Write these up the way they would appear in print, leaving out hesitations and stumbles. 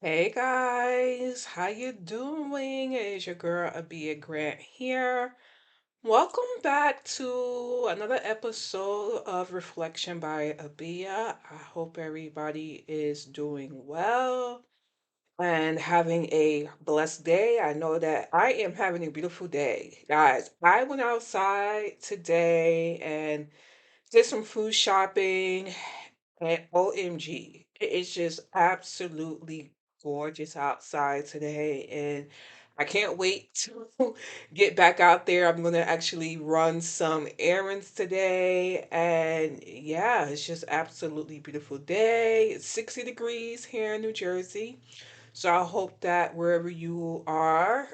Hey guys, how you doing? It's your girl Abia Grant here. Welcome back to another episode of Reflection by Abia. I hope everybody is doing well and having a blessed day. I know that I am having a beautiful day. Guys, I went outside today and did some food shopping, and OMG, it is just absolutely gorgeous outside today. And I can't wait to get back out there. I'm going to actually run some errands today. And yeah, it's just absolutely beautiful day. It's 60 degrees here in New Jersey. So I hope that wherever you are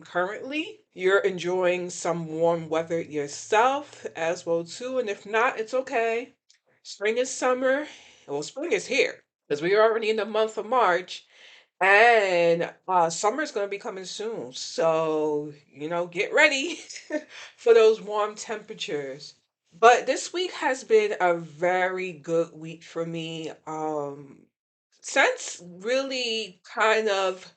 currently, you're enjoying some warm weather yourself as well too. And if not, it's okay. Spring is summer. Well, spring is here because we're already in the month of March, and summer is going to be coming soon. So get ready for those warm temperatures. But this week has been a very good week for me. Since really kind of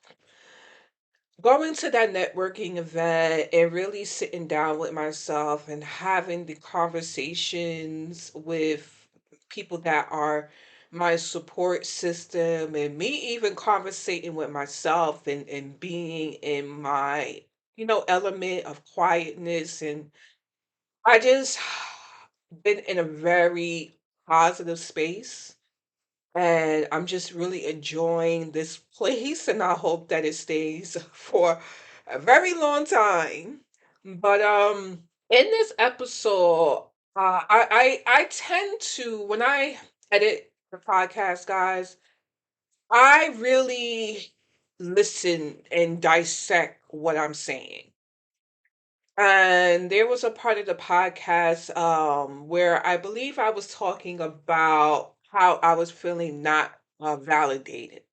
going to that networking event and really sitting down with myself and having the conversations with people that are my support system, and me even conversating with myself and being in my element of quietness. And I just been in a very positive space, and I'm just really enjoying this place, and I hope that it stays for a very long time. But in this episode, I tend to, when I edit the podcast, guys, I really listen and dissect what I'm saying. And there was a part of the podcast where I believe I was talking about how I was feeling not validated.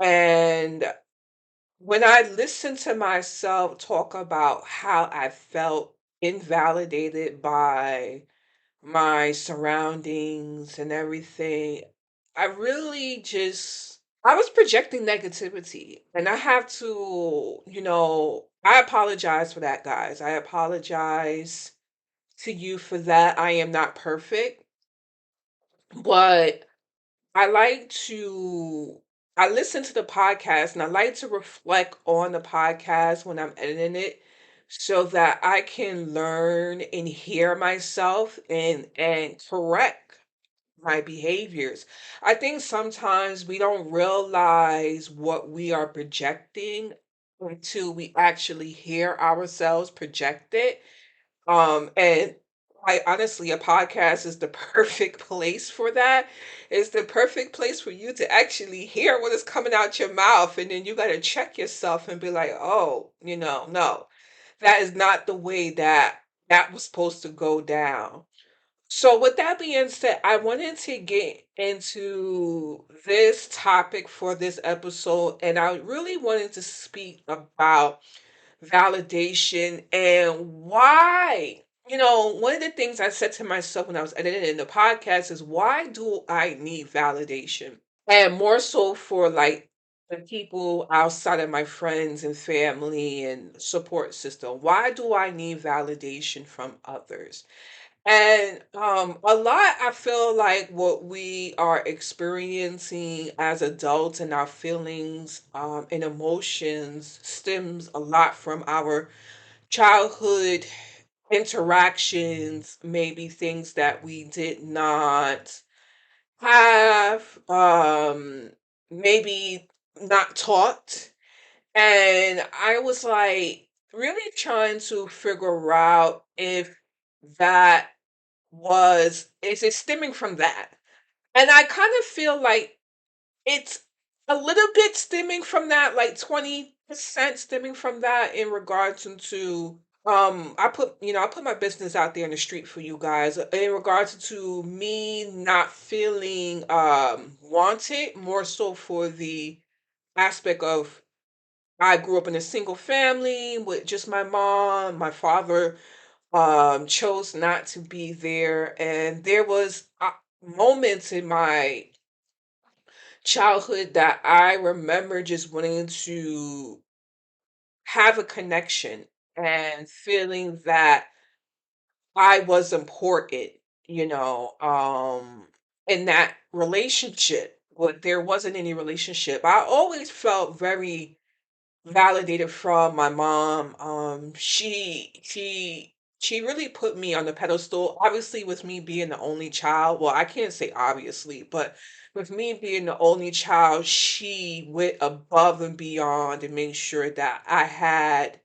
And when I listened to myself talk about how I felt invalidated by my surroundings and everything, I really just, I was projecting negativity. And I have to, I apologize for that, guys. I apologize to you for that. I am not perfect, but I like to I listen to the podcast and I like to reflect on the podcast when I'm editing it so that I can learn and hear myself and correct my behaviors. I think sometimes we don't realize what we are projecting until we actually hear ourselves project it. And quite honestly, a podcast is the perfect place for that. It's the perfect place for you to actually hear what is coming out your mouth. And then you got to check yourself and be like, oh, no, that is not the way that was supposed to go down. So, with that being said, I wanted to get into this topic for this episode, and I really wanted to speak about validation and why. One of the things I said to myself when I was editing in the podcast is, why do I need validation? And more so for like the people outside of my friends and family and support system. Why do I need validation from others? And a lot, I feel like what we are experiencing as adults and our feelings and emotions stems a lot from our childhood interactions, maybe things that we did not have, maybe not taught. And I was like really trying to figure out if that is it stemming from that? And I kind of feel like it's a little bit stemming from that, like 20% stemming from that in regards to I put my business out there in the street for you guys in regards to me not feeling wanted, more so for the aspect of I grew up in a single family with just my mom. My father chose not to be there, and there was moments in my childhood that I remember just wanting to have a connection and feeling that I was important, you know, in that relationship. But there wasn't any relationship. I always felt very validated from my mom. She really put me on the pedestal. Obviously, with me being the only child, well, I can't say obviously, but with me being the only child, she went above and beyond and made sure that I had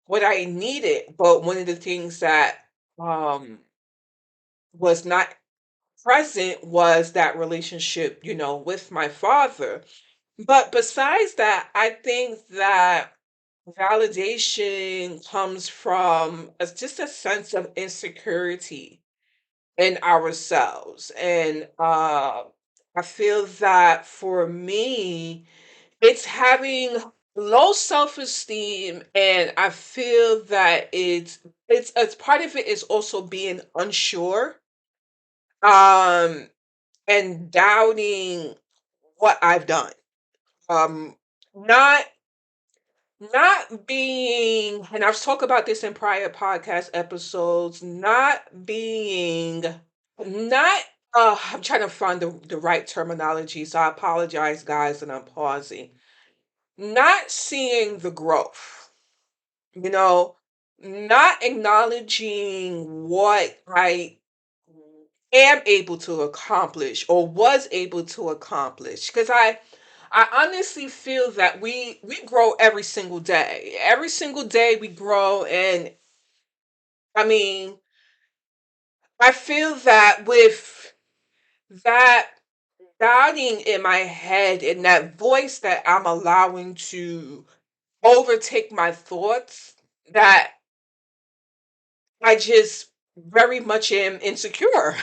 what I needed. But one of the things that um was not present was that relationship, with my father. But besides that, I think that validation comes from just a sense of insecurity in ourselves. And I feel that for me, it's having low self-esteem, and I feel that it's part of it is also being unsure, um, and doubting what I've done. Um, not not being, and I've talked about this in prior podcast episodes, not I'm trying to find the right terminology, so I apologize, guys, and I'm pausing. Not seeing the growth, you know, not acknowledging what I am able to accomplish or was able to accomplish. Because I honestly feel that we grow every single day. Every single day we grow, and I mean, I feel that with that doubting in my head and that voice that I'm allowing to overtake my thoughts, that I just very much am insecure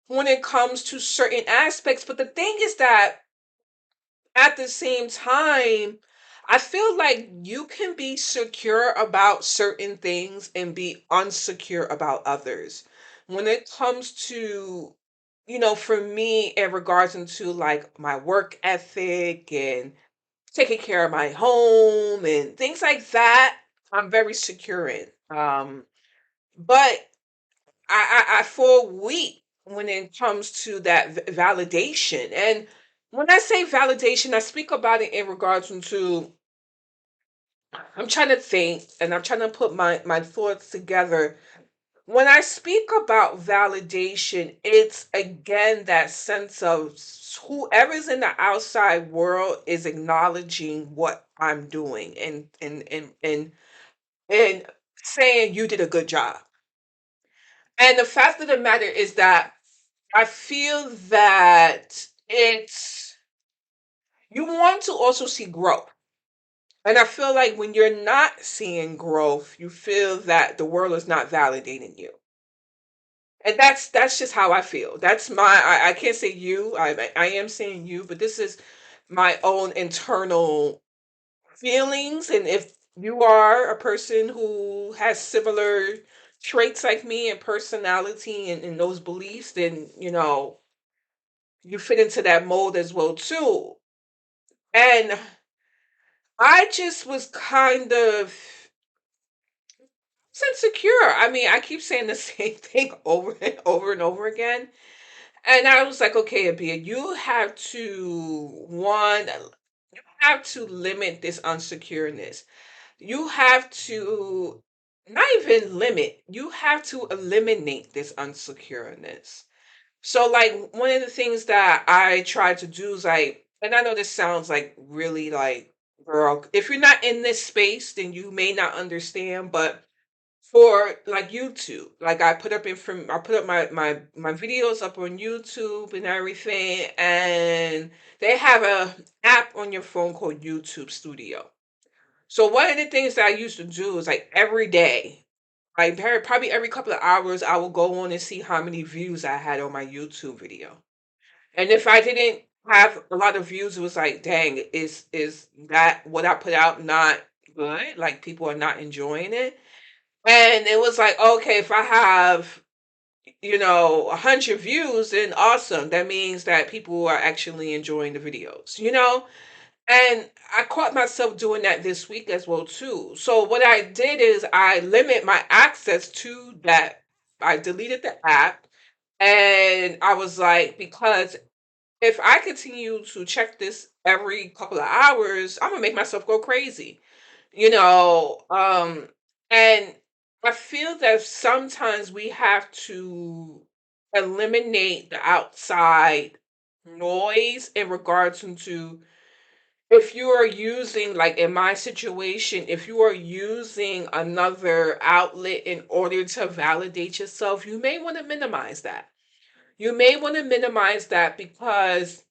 when it comes to certain aspects. But the thing is that at the same time, I feel like you can be secure about certain things and be unsecure about others. When it comes to, for me, in regards into like my work ethic and taking care of my home and things like that, I'm very secure in. But I feel weak when it comes to that validation. And when I say validation, I speak about it in regards to, I'm trying to think and I'm trying to put my thoughts together. When I speak about validation, it's again that sense of whoever's in the outside world is acknowledging what I'm doing, and saying you did a good job. And the fact of the matter is that I feel that you want to also see growth. And I feel like when you're not seeing growth, you feel that the world is not validating you. And that's just how I feel. That's I can't say you. I am saying you, but this is my own internal feelings. And if you are a person who has similar traits like me and personality and those beliefs, then you fit into that mold as well too. And I just was kind of insecure. I mean, I keep saying the same thing over and over and over again. And I was like, okay, Abia, you have to have to limit this unsecureness. You have to not even limit, you have to eliminate this unsecureness. So like one of the things that I try to do is like, and I know this sounds like really like, girl, if you're not in this space, then you may not understand, but for like YouTube, like I put up my videos up on YouTube and everything, and they have a app on your phone called YouTube Studio. So one of the things that I used to do is like every day, like probably every couple of hours, I will go on and see how many views I had on my YouTube video. And if I didn't have a lot of views, it was like, dang, is that what I put out not good? Like people are not enjoying it. And it was like, okay, if I have, 100 views, then awesome. That means that people are actually enjoying the videos. And I caught myself doing that this week as well too. So what I did is I limit my access to that. I deleted the app, and I was like, because if I continue to check this every couple of hours, I'm gonna make myself go crazy. You know, and I feel that sometimes we have to eliminate the outside noise in regards to, if you are using, like in my situation, if you are using another outlet in order to validate yourself, you may want to minimize that. You may want to minimize that because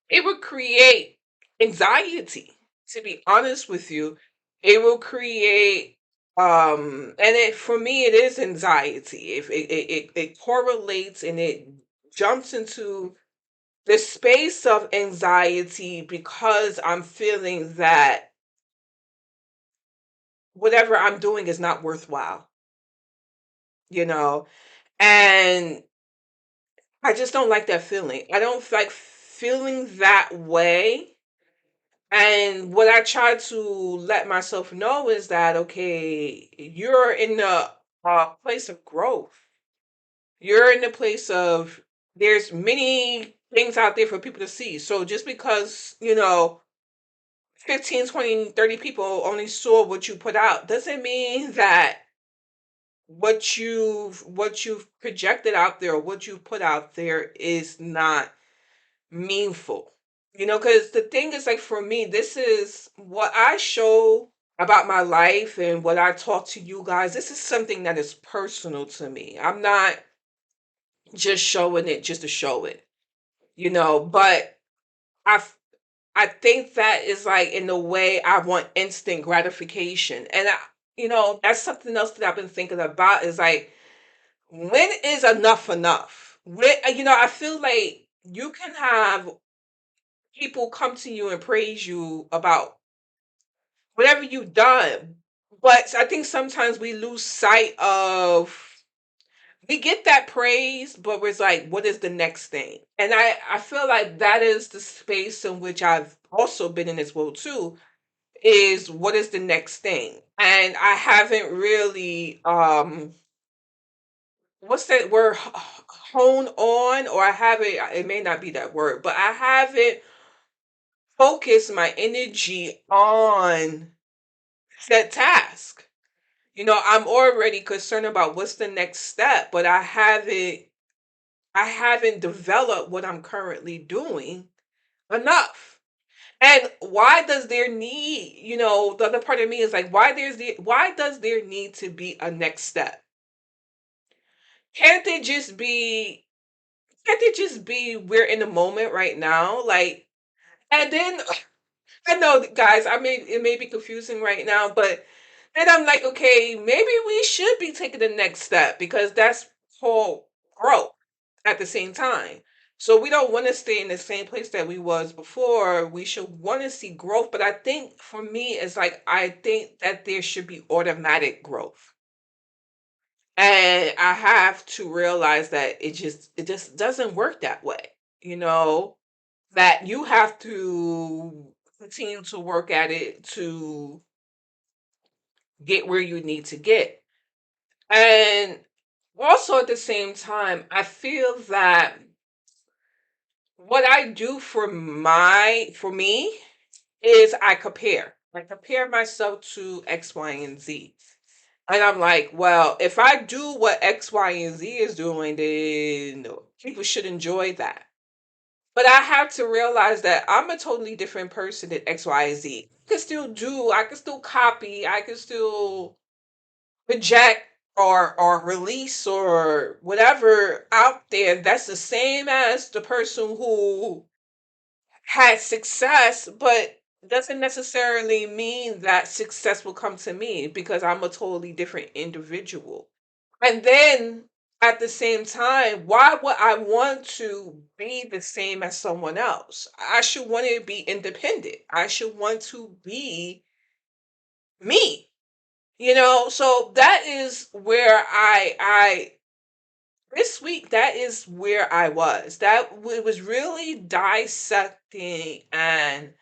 it would create anxiety, to be honest with you. It will create and it, for me, it is anxiety. If it correlates and it jumps into the space of anxiety because I'm feeling that whatever I'm doing is not worthwhile, you know? And I just don't like that feeling. I don't like feeling that way. And what I try to let myself know is that, okay, you're in the place of growth. You're in the place of, there's many things out there for people to see. So just because, 15, 20, 30 people only saw what you put out doesn't mean that what you've projected out there or what you put out there is not meaningful. Because the thing is, like, for me, this is what I show about my life and what I talk to you guys. This is something that is personal to me. I'm not just showing it just to show it, but I I think that is like, in the way, I want instant gratification. And that's something else that I've been thinking about, is like, when is enough enough? I feel like you can have people come to you and praise you about whatever you've done. But I think sometimes we lose sight of, we get that praise, but we're like, what is the next thing? And I feel like that is the space in which I've also been in as well too, is what is the next thing? And I haven't really what's that word, hone on, or I haven't, it may not be that word, but I haven't focused my energy on that task. I'm already concerned about what's the next step, but I haven't developed what I'm currently doing enough. And why does there need, the other part of me is like, why does there need to be a next step? Can't it just be can't it just be, we're in the moment right now? Like, and then I know, guys, it may be confusing right now, but then I'm like, okay, maybe we should be taking the next step, because that's whole growth at the same time. So we don't want to stay in the same place that we was before. We should want to see growth. But I think for me, it's like, I think that there should be automatic growth. And I have to realize that it just doesn't work that way. You know, that you have to continue to work at it to get where you need to get. And also at the same time, I feel that what I do for me is I compare. I compare myself to X, Y, and Z. And I'm like, well, if I do what X, Y, and Z is doing, then people should enjoy that. But I have to realize that I'm a totally different person than X, Y, and Z. I can still copy, I can still project or release or whatever out there. That's the same as the person who had success, but doesn't necessarily mean that success will come to me, because I'm a totally different individual. And then at the same time, why would I want to be the same as someone else? I should want to be independent. I should want to be me. So that is where I this week, that is where I was. It was really dissecting and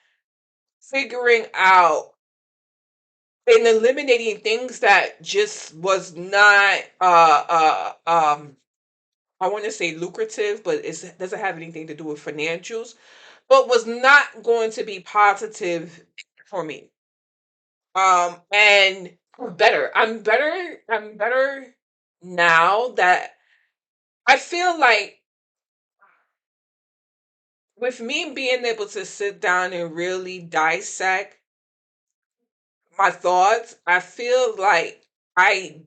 figuring out and eliminating things that just was not I want to say lucrative, but it doesn't have anything to do with financials, but was not going to be positive for me. And I'm better now that I feel like with me being able to sit down and really dissect my thoughts, I feel like I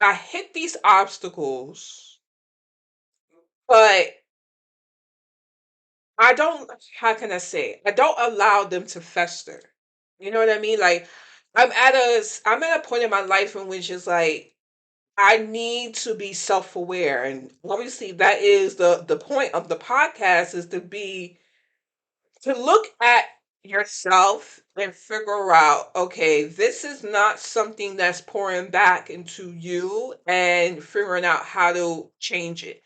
I hit these obstacles, but I don't, how can I say? I don't allow them to fester. You know what I mean? Like I'm at a point in my life in which it's like I need to be self-aware. And obviously that is the point of the podcast, is to look at yourself and figure out, okay, this is not something that's pouring back into you, and figuring out how to change it,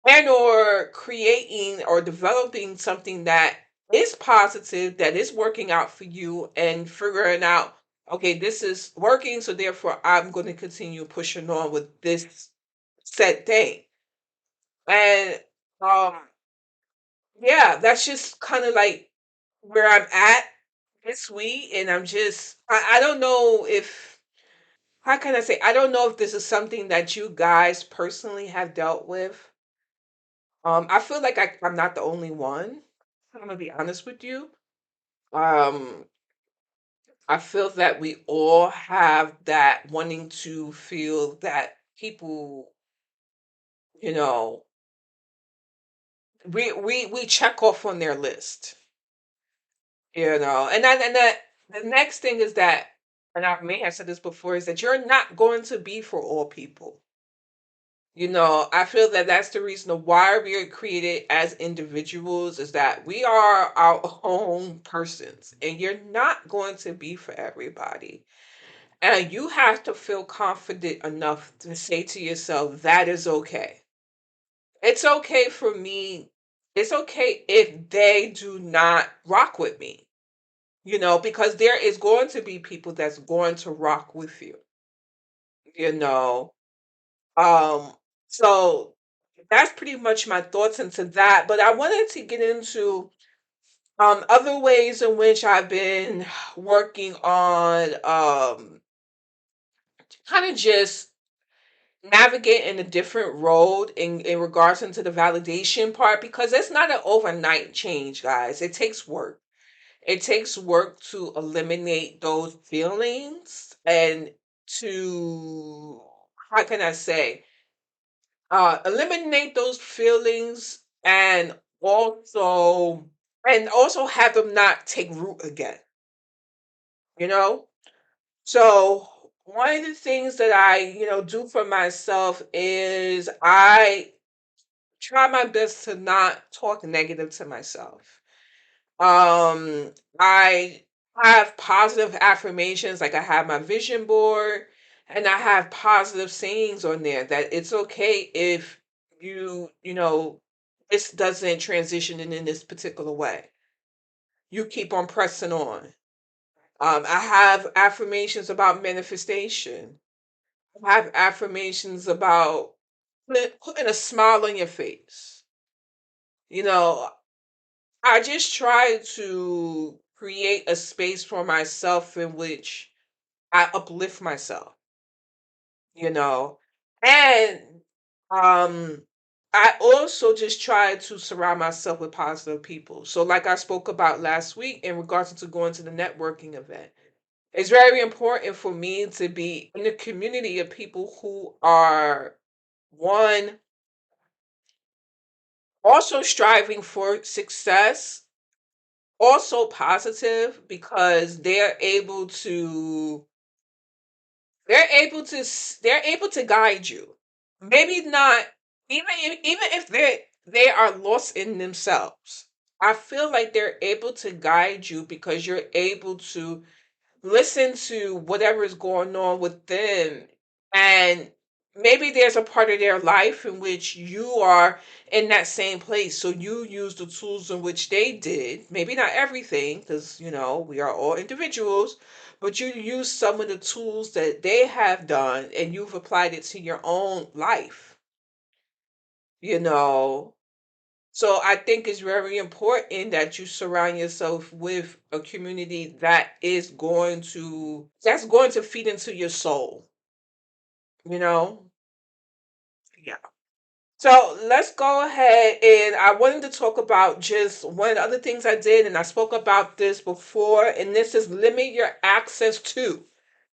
and or creating or developing something that is positive, that is working out for you, and figuring out, okay, this is working, so therefore I'm going to continue pushing on with this said thing. And um yeah, that's just kind of like where I'm at this week. And I don't know if, how can I say, I don't know if this is something that you guys personally have dealt with. I feel like I'm not the only one. I'm gonna be honest with you. Um, I feel that we all have that wanting to feel that people, you know, we check off on their list, and that the next thing is that, and I may have said this before, is that you're not going to be for all people. I feel that that's the reason of why we are created as individuals, is that we are our own persons, and you're not going to be for everybody. And you have to feel confident enough to say to yourself, that is okay. It's okay for me. It's okay if they do not rock with me, because there is going to be people that's going to rock with you, you know. Um, so that's pretty much my thoughts into that. But I wanted to get into other ways in which I've been working on kind of just navigating a different road in regards into the validation part, because it's not an overnight change, guys. It takes work. It takes work to eliminate those feelings, and to, how can I say, eliminate those feelings, also and also have them not take root again, you know? So one of the things that I, do for myself is I try my best to not talk negative to myself. I have positive affirmations, like I have my vision board, and I have positive sayings on there that it's okay if this doesn't transition in this particular way. You keep on pressing on. I have affirmations about manifestation. I have affirmations about putting a smile on your face. You know, I just try to create a space for myself in which I uplift myself, you know. And um I also just try to surround myself with positive people. So like I spoke about last week in regards to going to the networking event. It's very important for me to be in a community of people who are, one, also striving for success, also positive, because they're able to guide you. Maybe not, even if they are lost in themselves. I feel like they're able to guide you because you're able to listen to whatever is going on with them, and maybe there's a part of their life in which you are in that same place. So you use the tools in which they did. Maybe not everything, because, we are all individuals, but you use some of the tools that they have done and you've applied it to your own life, you know. So I think it's very important that you surround yourself with a community that's going to feed into your soul, you know? Yeah. So let's go ahead, and I wanted to talk about just one of the other things I did, and I spoke about this before, and this is limit your access to.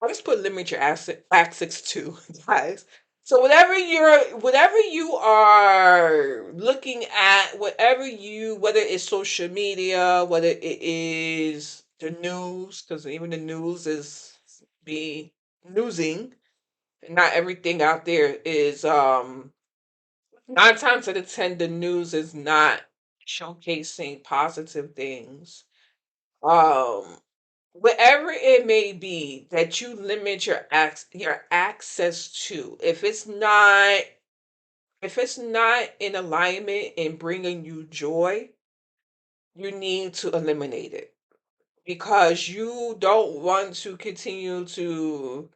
I'll just put limit your access to, guys. So whatever you are looking at, whether it's social media, whether it is the news, because even the news is be newsing, not everything out there is 9 times out of 10, the news is not showcasing positive things. Um, Whatever it may be that you limit your access to, if it's not in alignment and bringing you joy, you need to eliminate it because you don't want to continue to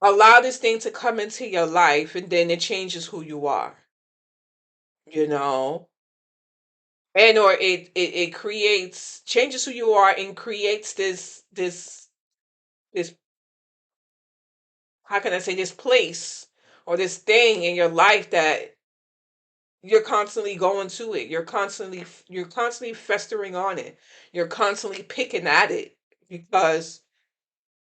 allow this thing to come into your life and then it changes who you are, you know and or it creates changes who you are and creates this how can I say, this place or this thing in your life that you're constantly going to it, you're constantly festering on it, you're constantly picking at it because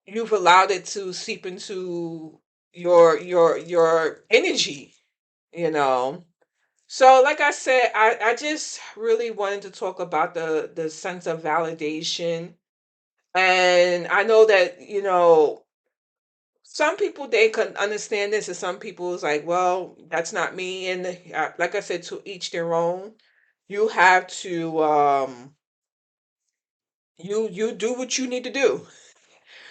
you've allowed it to seep into your energy, you know So, like I said, I just really wanted to talk about the sense of validation. And I know that, some people they can understand this, and some people is like, well, that's not me. And like I said, to each their own. You have to you do what you need to do.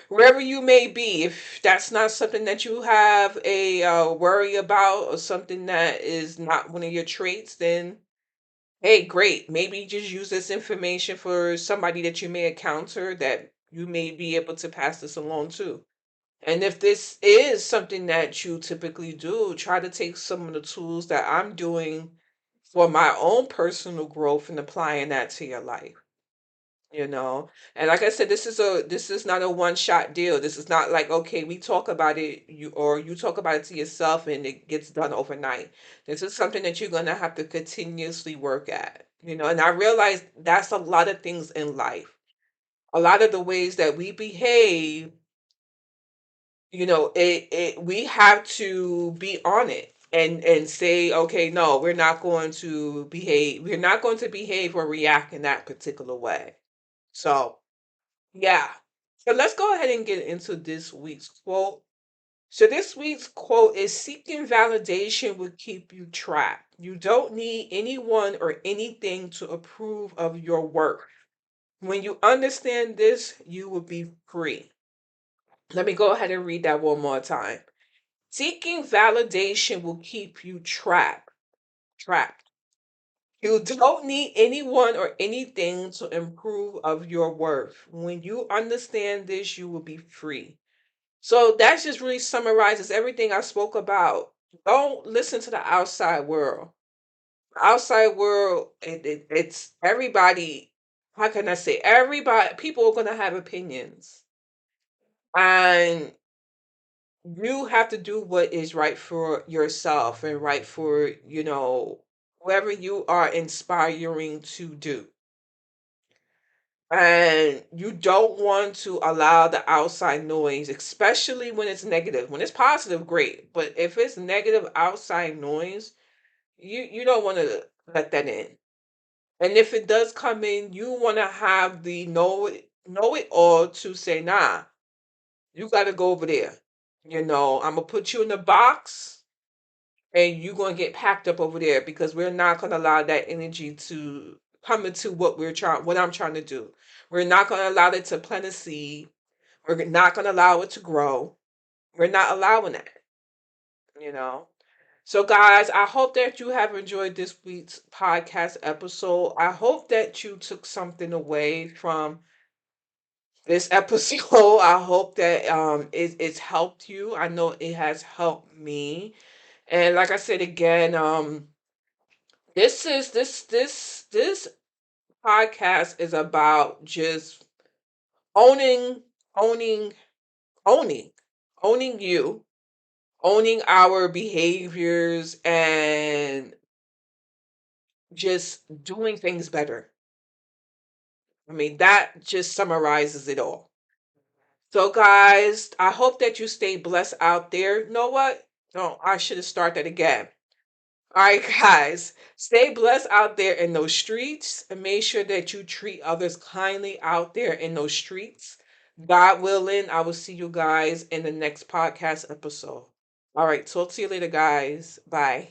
Wherever you may be, if that's not something that you have a worry about or something that is not one of your traits, then hey, great. Maybe just use this information for somebody that you may encounter that you may be able to pass this along to. And if this is something that you typically do, try to take some of the tools that I'm doing for my own personal growth and applying that to your life. And like I said, this is not a one shot deal. This is not like, okay, we talk about it, you talk about it to yourself and it gets done overnight. This is something that you're gonna have to continuously work at. And I realize that's a lot of things in life. A lot of the ways that we behave, we have to be on it and say, okay, no, we're not going to behave or react in that particular way. So yeah. So let's go ahead and get into this week's quote. So this week's quote is, seeking validation will keep you trapped. You don't need anyone or anything to approve of your work. When you understand this, you will be free. Let me go ahead and read that one more time. Seeking validation will keep you trapped. Trapped. You don't need anyone or anything to improve of your worth. When you understand this, you will be free. So that just really summarizes everything I spoke about. Don't listen to the outside world. The outside world, it's everybody. How can I say? Everybody, people are going to have opinions. And you have to do what is right for yourself and right for, whoever you are inspiring to do. And you don't want to allow the outside noise, especially when it's negative. When it's positive, great. But if it's negative outside noise, you don't want to let that in. And if it does come in, you want to have the know it all to say, nah, you got to go over there. I'm gonna put you in the box, and you're gonna get packed up over there because we're not gonna allow that energy to come into what I'm trying to do. We're not gonna allow it to plant a seed. We're not gonna allow it to grow. We're not allowing that. you know. So, guys, I hope that you have enjoyed this week's podcast episode. I hope that you took something away from this episode. I hope that it's helped you. I know it has helped me. And like I said again, this podcast is about just owning, owning, owning, owning you, owning our behaviors, and just doing things better. I mean, that just summarizes it all. So, guys, I hope that you stay blessed out there. You know what? No, I should have started again. All right, guys, stay blessed out there in those streets and make sure that you treat others kindly out there in those streets. God willing, I will see you guys in the next podcast episode. All right, talk to you later, guys. Bye.